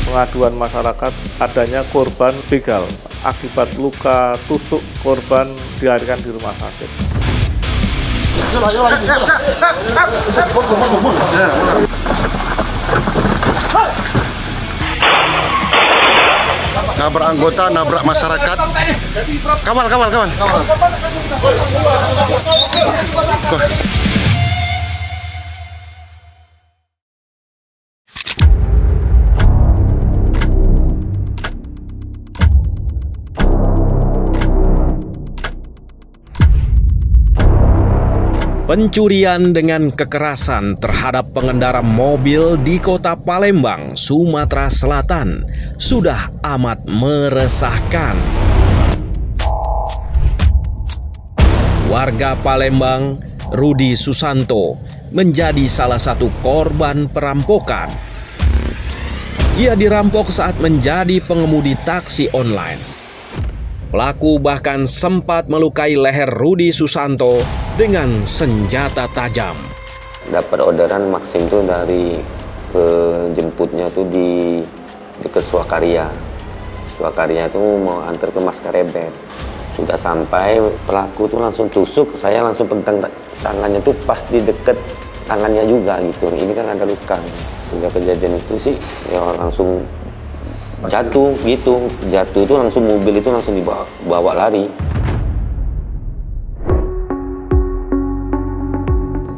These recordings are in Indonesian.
pengaduan masyarakat adanya korban begal akibat luka tusuk, korban dilarikan di rumah sakit. Nabrak anggota, nabrak masyarakat. Kawal. Pencurian dengan kekerasan terhadap pengendara mobil di kota Palembang, Sumatera Selatan sudah amat meresahkan. Warga Palembang, Rudi Susanto, menjadi salah satu korban perampokan. Ia dirampok saat menjadi pengemudi taksi online. Pelaku bahkan sempat melukai leher Rudi Susanto dengan senjata tajam. Dapat orderan Maxim tuh dari jemputnya tuh di dekat Suakarya. Suakarya itu mau antar ke Maskarebet. Sudah sampai, pelaku tuh langsung tusuk, saya langsung pegang tangannya tuh pas di dekat tangannya juga gitu. Ini kan ada luka. Sehingga kejadian itu sih ya langsung jatuh gitu. Jatuh itu langsung mobil itu langsung dibawa lari.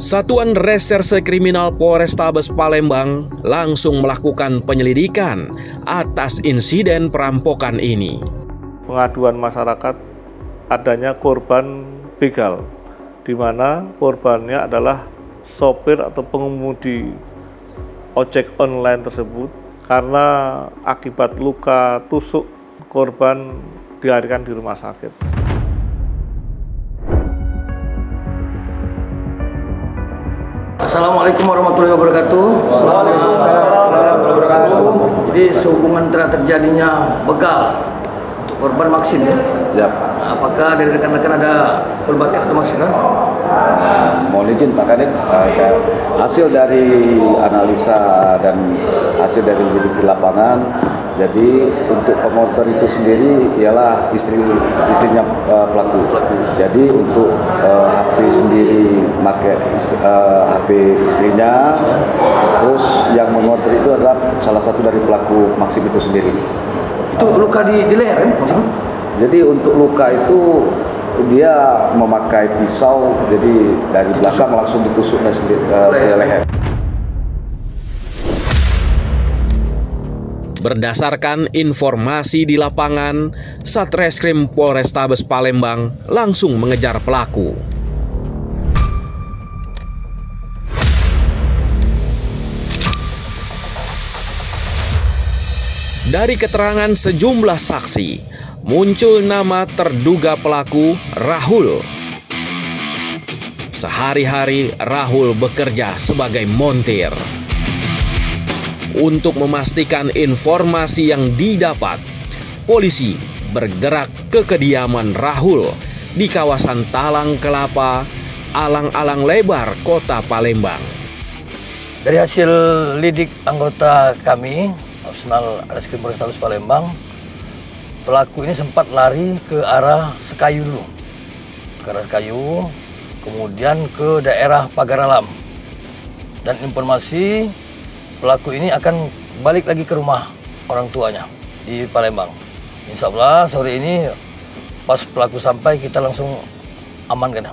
Satuan Reserse Kriminal Polrestabes Palembang langsung melakukan penyelidikan atas insiden perampokan ini. Pengaduan masyarakat adanya korban begal, di mana korbannya adalah sopir atau pengemudi ojek online tersebut. Karena akibat luka tusuk, korban dilarikan di rumah sakit. Assalamualaikum warahmatullahi wabarakatuh. Jadi sehubungan terjadinya begal untuk korban Maxim ya? Ya. Apakah dari rekan-rekan ada pelbagai atau masukan? Mohon izin Pak Kadek, hasil dari analisa dan hasil dari di lapangan, jadi untuk pemotor itu sendiri ialah istrinya pelaku. Jadi untuk HP sendiri pakai HP istrinya, terus yang memotor itu adalah salah satu dari pelaku Maxim itu sendiri. Itu luka di leher kan maksudnya? Jadi untuk luka itu dia memakai pisau, jadi dari belakang langsung ditusuknya ke leher. Berdasarkan informasi di lapangan, Satreskrim Polrestabes Palembang langsung mengejar pelaku. Dari keterangan sejumlah saksi, muncul nama terduga pelaku Rahul. Sehari-hari Rahul bekerja sebagai montir. Untuk memastikan informasi yang didapat, polisi bergerak ke kediaman Rahul di kawasan Talang Kelapa, Alang-Alang Lebar, Kota Palembang. Dari hasil lidik anggota kami, Opsional Reskrim Polrestabes Palembang, pelaku ini sempat lari ke arah Sekayu dulu. Ke arah Sekayu, kemudian ke daerah Pagar Alam. Dan informasi pelaku ini akan balik lagi ke rumah orang tuanya di Palembang. Insya Allah sore ini pas pelaku sampai kita langsung amankan.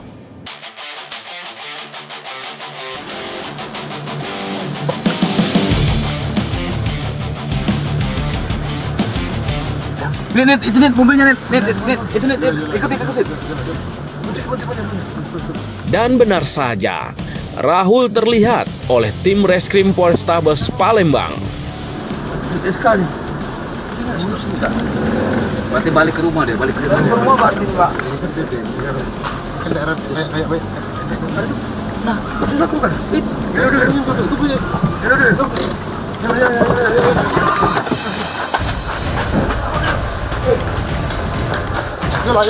Net, itu net, mobilnya net, itu net, ikutin. Dan benar saja, Rahul terlihat oleh tim Reskrim Polrestabes Palembang. Sekali. Berarti balik ke rumah dia, balik ke rumah berarti Pak. Kendaraan kayak baik. Nah, itu lakukan. Itu punya. Bor.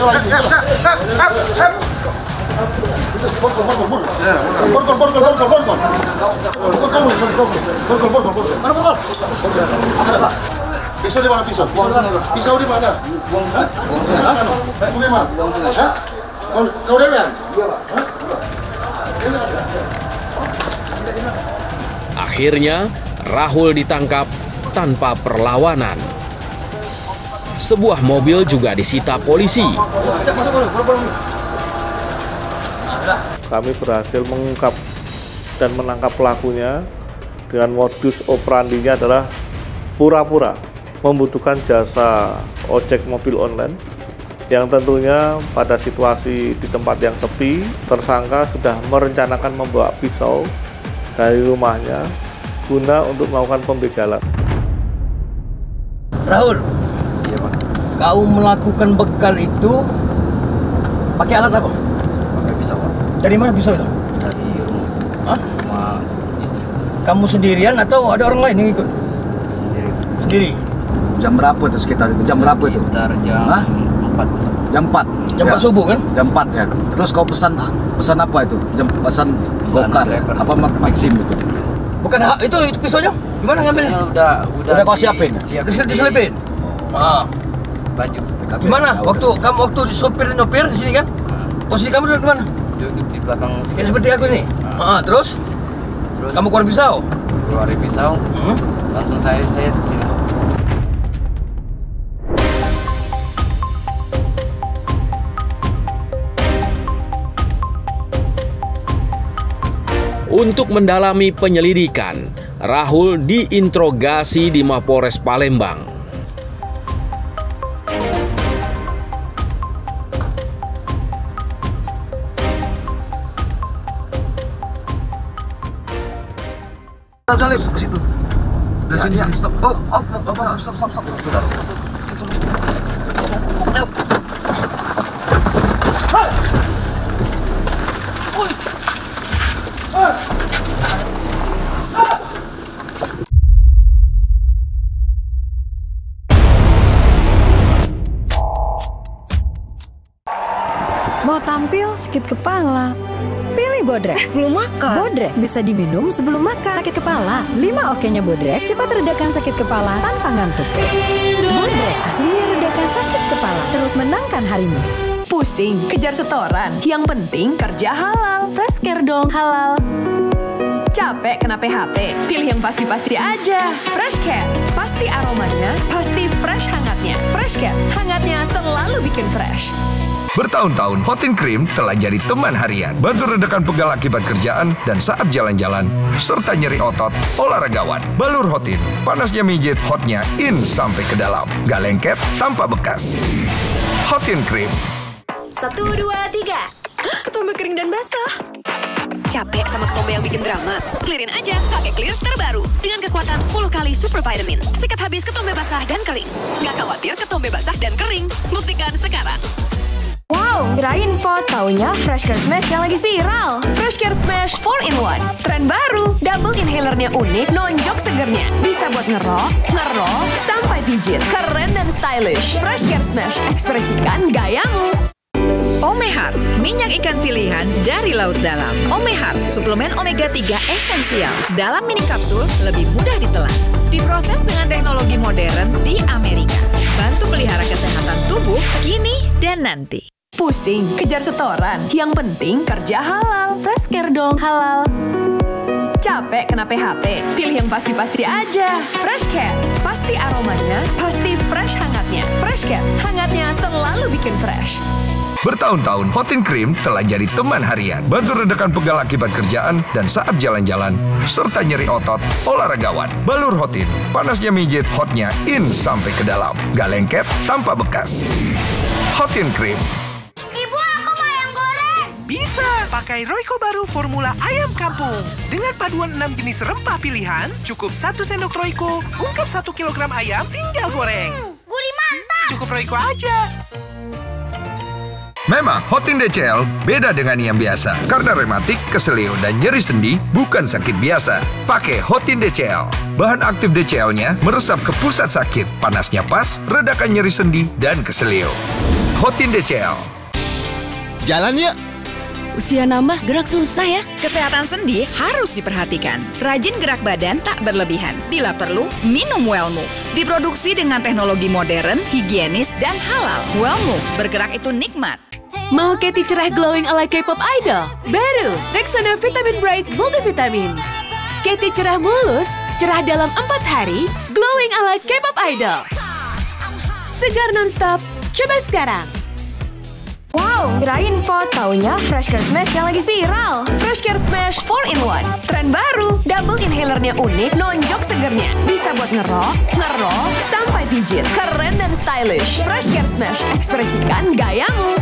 Pisau di mana pisau? Pisau di mana? Pisau di mana? Bagaimana? Hah? Kau dewan? Akhirnya, Rahul ditangkap tanpa perlawanan. Sebuah mobil juga disita polisi. Kami berhasil mengungkap dan menangkap pelakunya dengan modus operandinya adalah pura-pura membutuhkan jasa ojek mobil online, yang tentunya pada situasi di tempat yang sepi, tersangka sudah merencanakan membawa pisau dari rumahnya guna untuk melakukan pembegalan. Rahul, kau melakukan begal itu pakai alat apa? Pakai pisau, Pak. Dari mana pisau itu? Dari rumah. Hah? Rumah istri. Kamu sendirian atau ada orang lain yang ikut? Sendiri. Sendiri. Jam berapa itu sekitar itu? Jam berapa itu? Sekitar jam Hah? 4. Jam 4. Jam 4 subuh kan? Jam 4 ya. Terus kau pesan apa itu? Pesan Gokar ya? driver. Apa Maxim itu? Bukan itu pisaunya? Gimana ngambilnya? Udah kau siapin? Diselipin. Ah. Baju. Gimana? Waktu sopir di sini kan? Posisi kamu duduk di mana? Duduk di belakang Ya seperti aku ini. Terus kamu keluar pisau? keluar pisau. Langsung saya di sini. Untuk mendalami penyelidikan, Rahul diinterogasi di Mapolres Palembang. Salib ke situ. Dari sini, stop. Stop. Mau tampil sakit kepala? Pilih Bodrek. Belum makan. Bodrek bisa diminum sebelum makan. Sakit kepala, 5 oke-nya Bodrek cepat redakan sakit kepala tanpa ngantuk. Bodrek ahli redakan sakit kepala, terus menangkan harimu. Pusing, kejar setoran. Yang penting kerja halal. Fresh Care dong, halal. Capek kena PHP? Pilih yang pasti-pasti aja. Fresh Care. Pasti aromanya, pasti fresh hangatnya. Fresh Care, hangatnya selalu bikin fresh. Bertahun-tahun, Hotin Cream telah jadi teman harian. Bantu redakan pegal akibat kerjaan dan saat jalan-jalan, serta nyeri otot olahragawan. Balur Hotin, panasnya mijit, hotnya in sampai ke dalam. Gak lengket, tanpa bekas. Hotin Cream. 1, 2, 3. Ketombe kering dan basah. Capek sama ketombe yang bikin drama? Clearin aja pakai Clear terbaru. Dengan kekuatan 10 kali super vitamin. Sikat habis ketombe basah dan kering. Nggak khawatir ketombe basah dan kering. Buktikan sekarang. Wow, kirain po, taunya Fresh Care Smash yang lagi viral. Fresh Care Smash 4-in-1. Tren baru, double inhalernya unik, nonjok segernya. Bisa buat ngerok, sampai pijit. Keren dan stylish. Fresh Care Smash, ekspresikan gayamu. Omehar, minyak ikan pilihan dari laut dalam. Omehar, suplemen omega 3 esensial. Dalam mini kapsul, lebih mudah ditelan. Diproses dengan teknologi modern di Amerika. Bantu pelihara kesehatan tubuh, kini dan nanti. Pusing, kejar setoran. Yang penting kerja halal. Fresh Care dong, halal. Capek kena PHP? Pilih yang pasti-pasti aja. Fresh Care. Pasti aromanya, pasti fresh hangatnya. Fresh Care, hangatnya selalu bikin fresh. Bertahun-tahun, Hotin Cream telah jadi teman harian. Bantu redakan pegal akibat kerjaan dan saat jalan-jalan, serta nyeri otot olahragawan. Balur Hotin, panasnya mijit, hotnya in sampai ke dalam. Gak lengket, tanpa bekas. Hotin Cream. Ibu, aku mau ayam goreng. Bisa pakai Royco baru formula ayam kampung. Dengan paduan 6 jenis rempah pilihan, cukup 1 sendok Royco, ungkap 1 kilogram ayam, tinggal goreng. Gurih mantap. Cukup Royco aja. Memang Hotin DCL beda dengan yang biasa. Karena rematik, keselio, dan nyeri sendi bukan sakit biasa. Pakai Hotin DCL. Bahan aktif DCL-nya meresap ke pusat sakit. Panasnya pas, redakan nyeri sendi dan keselio. Hotin DCL. Jalan yuk. Usia nambah, gerak susah ya. Kesehatan sendi harus diperhatikan. Rajin gerak badan tak berlebihan. Bila perlu, minum Wellmove. Diproduksi dengan teknologi modern, higienis, dan halal. Wellmove, bergerak itu nikmat. Mau Katy cerah glowing ala K-pop idol? Baru, Rexona Vitamin Bright Multivitamin. Katy cerah mulus, cerah dalam 4 hari, glowing ala K-pop idol. Segar nonstop, coba sekarang. Wow, kirain po, taunya Fresh Care Smash yang lagi viral. Fresh Care Smash 4-in-1. Tren baru, double inhalernya unik, nonjok segernya. Bisa buat ngerok, sampai pijit. Keren dan stylish. Fresh Care Smash, ekspresikan gayamu.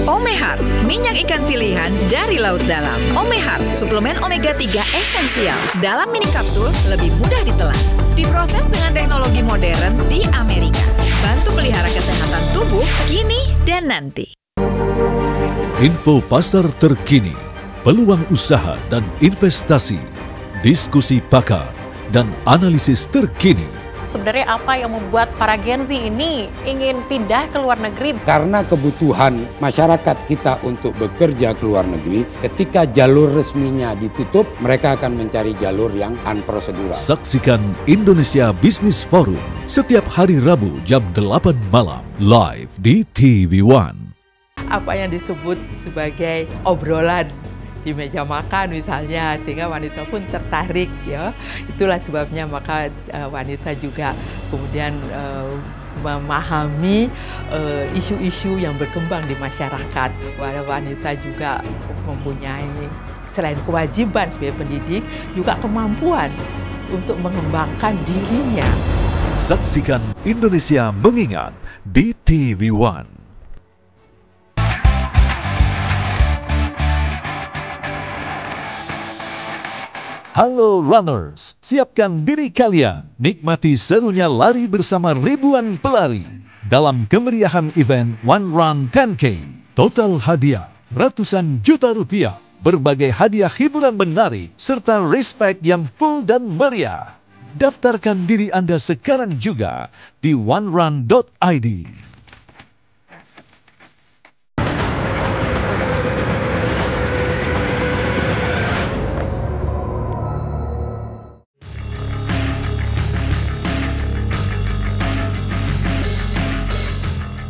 Omehar, minyak ikan pilihan dari laut dalam. Omehar, suplemen omega 3 esensial. Dalam mini kapsul, lebih mudah ditelan. Diproses dengan teknologi modern di Amerika. Bantu pelihara kesehatan tubuh kini dan nanti. Info pasar terkini, peluang usaha dan investasi, diskusi pakar, dan analisis terkini. Sebenarnya apa yang membuat para Gen Z ini ingin pindah ke luar negeri? Karena kebutuhan masyarakat kita untuk bekerja ke luar negeri, ketika jalur resminya ditutup, mereka akan mencari jalur yang unprosedural. Saksikan Indonesia Business Forum setiap hari Rabu jam 8 malam, live di TV One. Apa yang disebut sebagai obrolan di meja makan misalnya, sehingga wanita pun tertarik ya. Itulah sebabnya maka wanita juga kemudian memahami isu-isu yang berkembang di masyarakat. Wanita juga mempunyai selain kewajiban sebagai pendidik juga kemampuan untuk mengembangkan dirinya. Saksikan Indonesia Mengingat di TV One. Halo runners, siapkan diri kalian, nikmati serunya lari bersama ribuan pelari dalam kemeriahan event One Run 10K. Total hadiah ratusan juta rupiah, berbagai hadiah hiburan menarik, serta respect yang full dan meriah. Daftarkan diri Anda sekarang juga di onerun.id.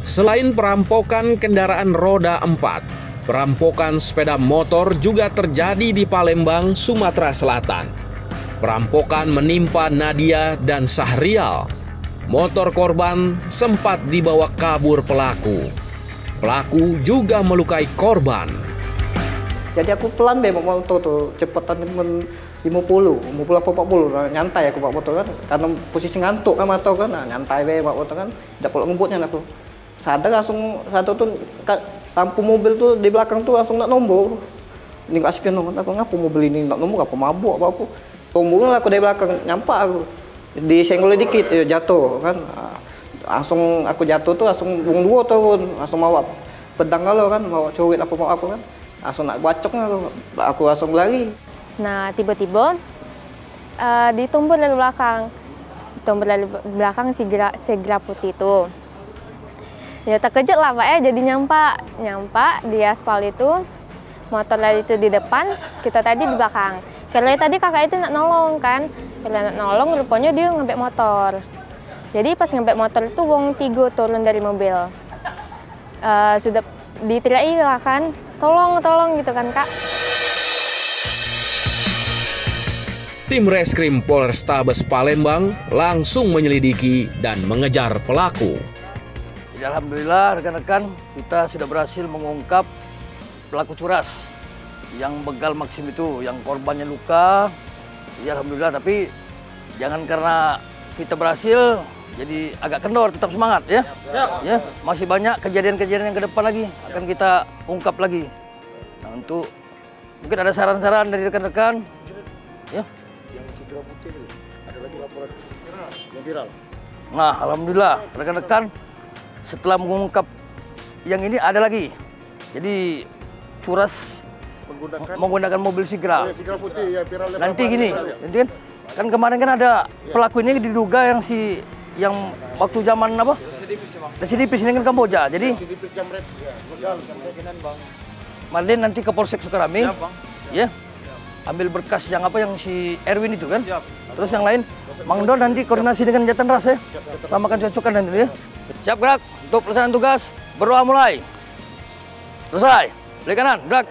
Selain perampokan kendaraan roda 4, perampokan sepeda motor juga terjadi di Palembang, Sumatera Selatan. Perampokan menimpa Nadia dan Sahrial. Motor korban sempat dibawa kabur pelaku. Pelaku juga melukai korban. Jadi aku pelan deh bawa motor tuh, cepetan 50 apa 40, nyantai aku bawa motor kan. Karena posisi ngantuk kan motor kan, nyantai deh bawa motor kan. Tidak perlu ngebutnya aku. Sadar langsung satu tuh lampu mobil tuh di belakang tuh langsung nak nombor. Ini gak spion dong, aku ngapa mobil ini nak nombor, apa mabuk apa. Tombolnya aku dari belakang, nyampak aku. Disenggol dikit, jatuh kan. Langsung aku jatuh tuh langsung buang dua tuh, langsung bawa pedang kalau kan, bawa cuit apa mau aku kan. Langsung nak bacok aku langsung lari. Nah tiba-tiba ditumbur dari belakang. Ditumbur dari belakang segera putih tuh. Ya terkejut lah Pak ya, jadi nyampak di aspal itu, motor lari itu di depan, kita tadi di belakang. Karena tadi kakak itu nak nolong kan, karena nak nolong rupanya dia ngebek motor. Jadi pas ngebek motor itu wong 3 turun dari mobil. Sudah diteriaki lah kan, tolong gitu kan Kak. Tim Reskrim Polrestabes Palembang langsung menyelidiki dan mengejar pelaku. Jadi alhamdulillah rekan-rekan kita sudah berhasil mengungkap pelaku curas yang begal Maxim itu, yang korbannya luka. Ya alhamdulillah, tapi jangan karena kita berhasil jadi agak kendor, tetap semangat ya. Ya, masih banyak kejadian-kejadian yang ke depan lagi akan kita ungkap lagi. Nah, untuk mungkin ada saran-saran dari rekan-rekan ya. Yang segera putih ada lagi laporan yang viral. Nah, alhamdulillah rekan-rekan setelah mengungkap yang ini ada lagi. Jadi curas menggunakan mobil Sigra. Sigra putih ya viral. Nanti gini, kan kemarin kan ada pelaku ini diduga yang waktu zaman apa? Residipis ini kan Kamboja. Jadi Marlin nanti ke Polsek Sukarame. Siap, Bang. Ya. Ambil berkas yang apa yang si Erwin itu kan. Siap. Terus yang lain, Mang Don nanti koordinasi dengan Jatan Ras ya. Samakan cocokan nanti ya. Siap gerak untuk pelaksanaan tugas. Berdoa mulai. Selesai. Beli kanan, gerak.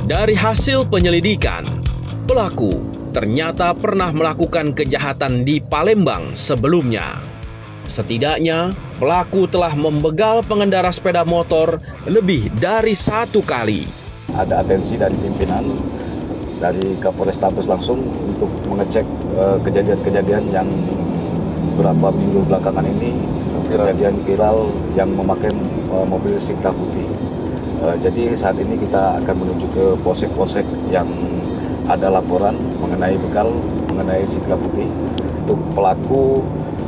Dari hasil penyelidikan, pelaku ternyata pernah melakukan kejahatan di Palembang sebelumnya. Setidaknya, pelaku telah membegal pengendara sepeda motor lebih dari 1 kali. Ada atensi dari pimpinan, dari Kapolrestabes langsung untuk mengecek kejadian-kejadian yang beberapa minggu belakangan ini, kejadian viral yang memakai mobil Sigra putih. Jadi saat ini kita akan menuju ke polsek-polsek yang ada laporan mengenai begal, mengenai Sigra putih. Untuk pelaku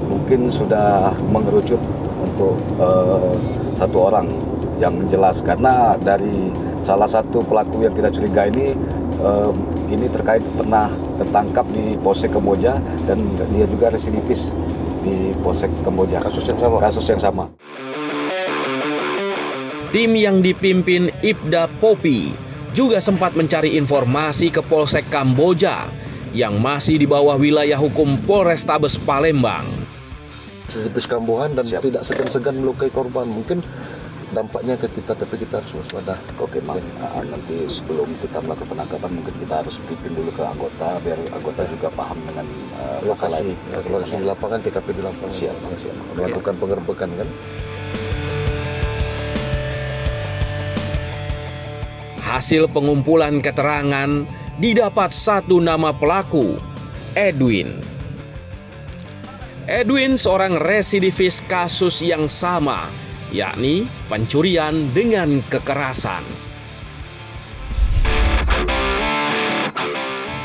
mungkin sudah mengerucut untuk 1 orang yang jelas, karena dari salah satu pelaku yang kita curiga ini terkait pernah tertangkap di Polsek Kamboja dan dia juga residivis di Polsek Kamboja. Kasus yang sama. Tim yang dipimpin Ibda Popi juga sempat mencari informasi ke Polsek Kamboja yang masih di bawah wilayah hukum Polrestabes Palembang. Residivis kambuhan dan tidak segan-segan melukai korban. Mungkin dampaknya ke kita, tapi kita harus waspada. Oke, Mang. Nanti sebelum kita melakukan penangkapan mungkin kita harus pimpin dulu ke anggota biar anggota juga paham dengan masalah ini. Lokasi di lapangan, TKP di lapangan. Siap. Melakukan penggerbekan kan. Hasil pengumpulan keterangan didapat 1 nama pelaku, Edwin. Edwin seorang residivis kasus yang sama, yakni pencurian dengan kekerasan.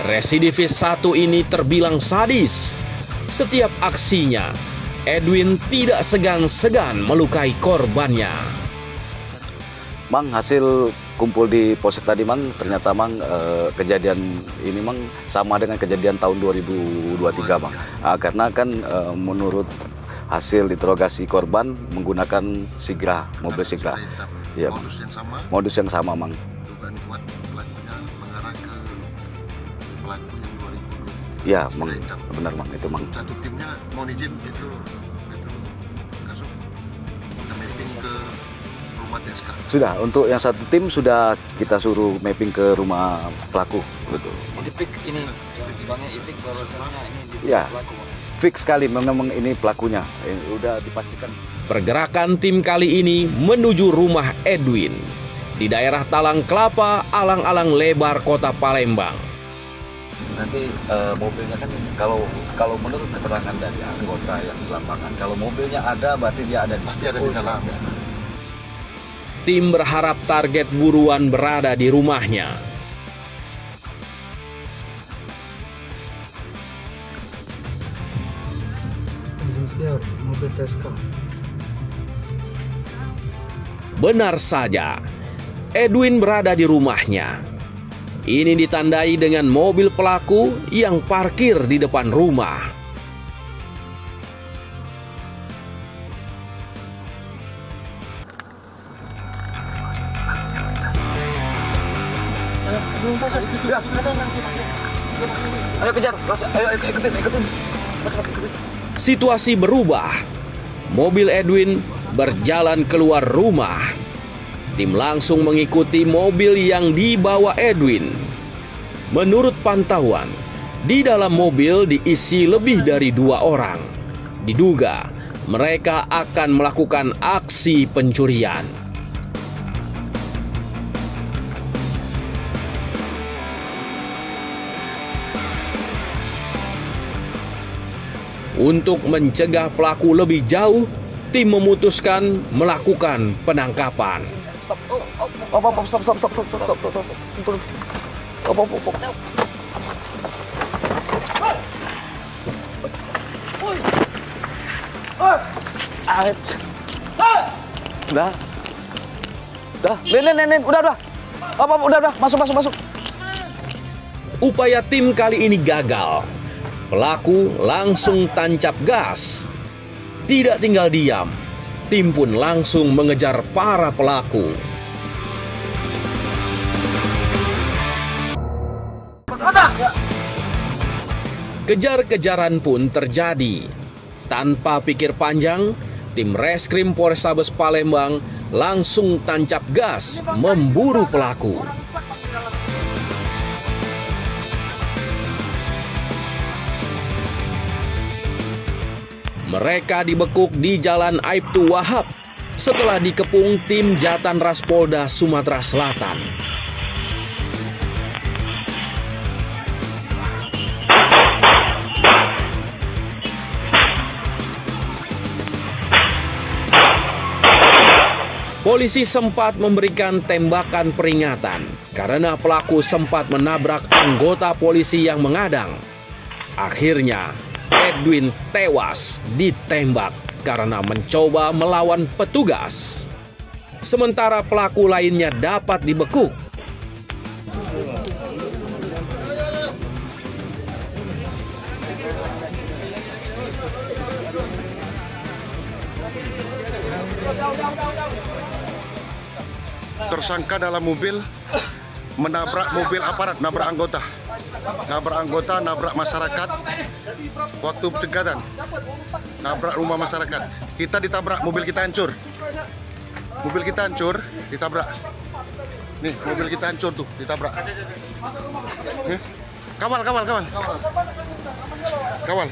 Residivis 1 ini terbilang sadis. Setiap aksinya, Edwin tidak segan-segan melukai korbannya. Mang, hasil kumpul di Polsek tadi, Mang, ternyata Mang kejadian ini Mang sama dengan kejadian tahun 2023, Mang. Karena kan menurut hasil interogasi korban menggunakan Sigra, mobil Sigra. Ya, modus yang sama, Mang. Dugaan kuat pelakunya mengarah ke pelaku yang 2023. Ya, Mang, benar, Mang, itu, Mang. Satu timnya mohon izin itu kasus mapping ke rumah TSK. Sudah, untuk yang satu tim sudah kita suruh mapping ke rumah pelaku. Betul. Jadi pik ini Bangnya Ipik bahwasannya ini Ya, pelaku. fix sekali memang ini pelakunya. Udah dipastikan. Pergerakan tim kali ini menuju rumah Edwin di daerah Talang Kelapa, alang-alang lebar kota Palembang. Nanti mobilnya kan kalau menurut keterangan dari anggota yang di lapangan, kalau mobilnya ada berarti dia ada pasti ada di dalam. Tim berharap target buruan berada di rumahnya. Mobil TSK. Benar saja, Edwin berada di rumahnya. Ini ditandai dengan mobil pelaku yang parkir di depan rumah. Ayo kejar, ayo ikutin. Situasi berubah. Mobil Edwin berjalan keluar rumah. Tim langsung mengikuti mobil yang dibawa Edwin. Menurut pantauan, di dalam mobil diisi lebih dari 2 orang. Diduga mereka akan melakukan aksi pencurian. Untuk mencegah pelaku lebih jauh, tim memutuskan melakukan penangkapan. Udah, masuk. Upaya tim kali ini gagal. Pelaku langsung tancap gas. Tidak tinggal diam, tim pun langsung mengejar para pelaku. Kejar-kejaran pun terjadi. Tanpa pikir panjang, tim Reskrim Polrestabes Palembang langsung tancap gas memburu pelaku. Mereka dibekuk di Jalan Aibtu Wahab setelah dikepung tim Jatan Ras Polda Sumatera Selatan. Polisi sempat memberikan tembakan peringatan karena pelaku sempat menabrak anggota polisi yang mengadang. Akhirnya, Edwin tewas ditembak karena mencoba melawan petugas. Sementara pelaku lainnya dapat dibekuk. Tersangka dalam mobil menabrak mobil aparat, nabrak anggota, nabrak masyarakat waktu pencegatan, nabrak rumah masyarakat. Kita ditabrak, mobil kita hancur, ditabrak. Nih, mobil kita hancur tuh, ditabrak. Nih. Kawal. Kawal.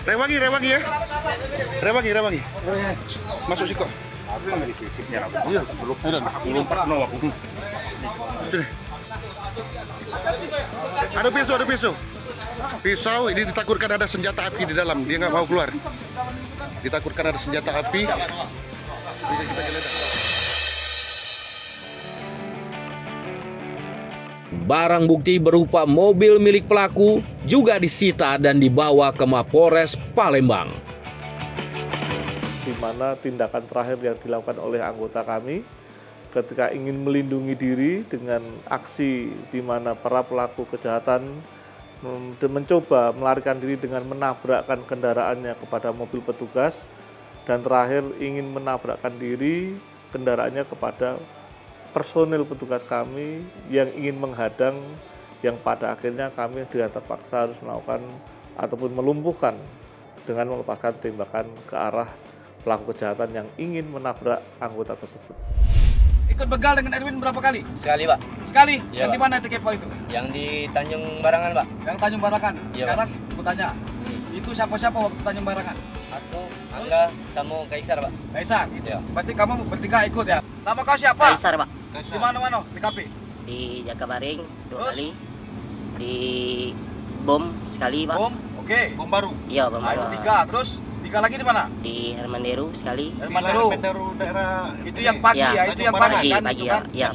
Rewangi ya. Rewangi. Masuk siko. Iya, belum pernah aku. Sini. Ada pisau. Pisau ini ditakutkan ada senjata api di dalam. Dia nggak mau keluar. Ditakutkan ada senjata api. Kita geledah. Barang bukti berupa mobil milik pelaku juga disita dan dibawa ke Mapolres Palembang. Di mana tindakan terakhir yang dilakukan oleh anggota kami ketika ingin melindungi diri dengan aksi di mana para pelaku kejahatan mencoba melarikan diri dengan menabrakkan kendaraannya kepada mobil petugas, dan terakhir ingin menabrakkan diri kendaraannya kepada personil petugas kami yang ingin menghadang, yang pada akhirnya kami dengan terpaksa harus melakukan ataupun melumpuhkan dengan melepaskan tembakan ke arah pelaku kejahatan yang ingin menabrak anggota tersebut. Ikut begal dengan Erwin berapa kali? Sekali, Pak. Sekali? Ya, yang di mana TKP itu? Yang di Tanjung Barangan, Pak. Yang Tanjung Barangan? Ya, sekarang aku tanya, itu siapa-siapa waktu Tanjung Barangan? Aku, Angga, sama Kaisar, Pak. Kaisar? Gitu. Ya. Berarti kamu bertiga ikut ya? Nama kau siapa? Kaisar, Pak. Di mana-mana TKP? Di Jakabaring 2 kali. Di Bom sekali, Pak. Bom? Oke. Bom baru? Iya, Bom baru. 3, terus 3 lagi di mana? Di Hermanderu sekali. Hermanderu daerah itu yang pagi ya, itu yang pagi kan? Pagi, itu kan? ya.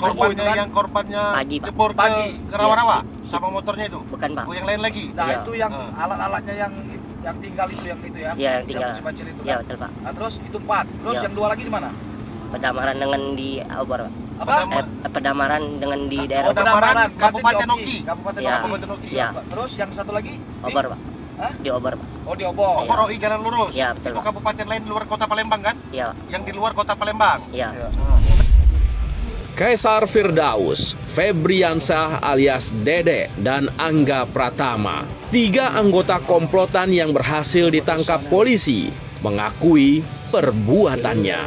Yang korbannya pagi, Pak. jebur ke rawa-rawa sama motornya itu? Bukan, Pak. Oh, yang lain lagi? Nah, itu yang alat-alatnya yang tinggal itu ya? Iya, yang tinggal. Yang kecil itu kan? Iya, betul, Pak. Nah, terus itu 4. Terus yang 2 lagi di mana? Pedamaran dengan di Obor, Pak. Apa? Pedamaran dengan di daerah Pedamaran, Kabupaten Oki. Kabupaten Oki. Iya. Terus yang satu lagi? Obor, Pak. Hah? Di Obor, Pak. Oh, di Obor. Obor OI jalan lurus. Iya, betul, itu Pak. kabupaten lain di luar kota Palembang kan? Iya. Yang di luar kota Palembang. Iya. Kaisar Firdaus, Febriansyah alias Dede, dan Angga Pratama, 3 anggota komplotan yang berhasil ditangkap polisi, mengakui perbuatannya.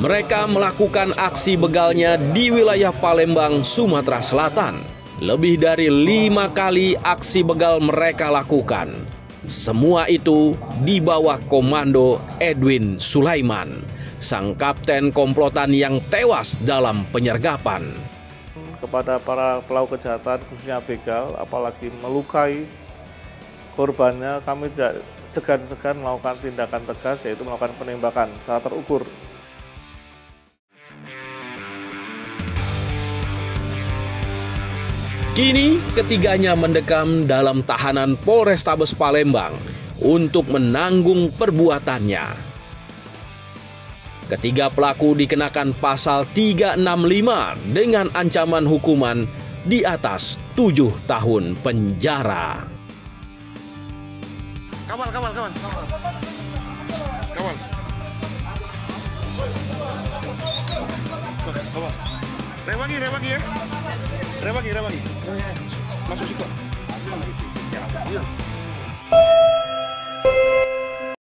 Mereka melakukan aksi begalnya di wilayah Palembang, Sumatera Selatan. Lebih dari 5 kali aksi begal mereka lakukan. Semua itu di bawah komando Edwin Sulaiman, sang kapten komplotan yang tewas dalam penyergapan. Kepada para pelaku kejahatan, khususnya begal, apalagi melukai korbannya, kami tidak segan-segan melakukan tindakan tegas, yaitu melakukan penembakan secara terukur. Kini ketiganya mendekam dalam tahanan Polrestabes Palembang untuk menanggung perbuatannya. Ketiga pelaku dikenakan pasal 365 dengan ancaman hukuman di atas 7 tahun penjara. Kawal. Kawal. Rewangi ya. Rewangi. Masuk situ. Iya.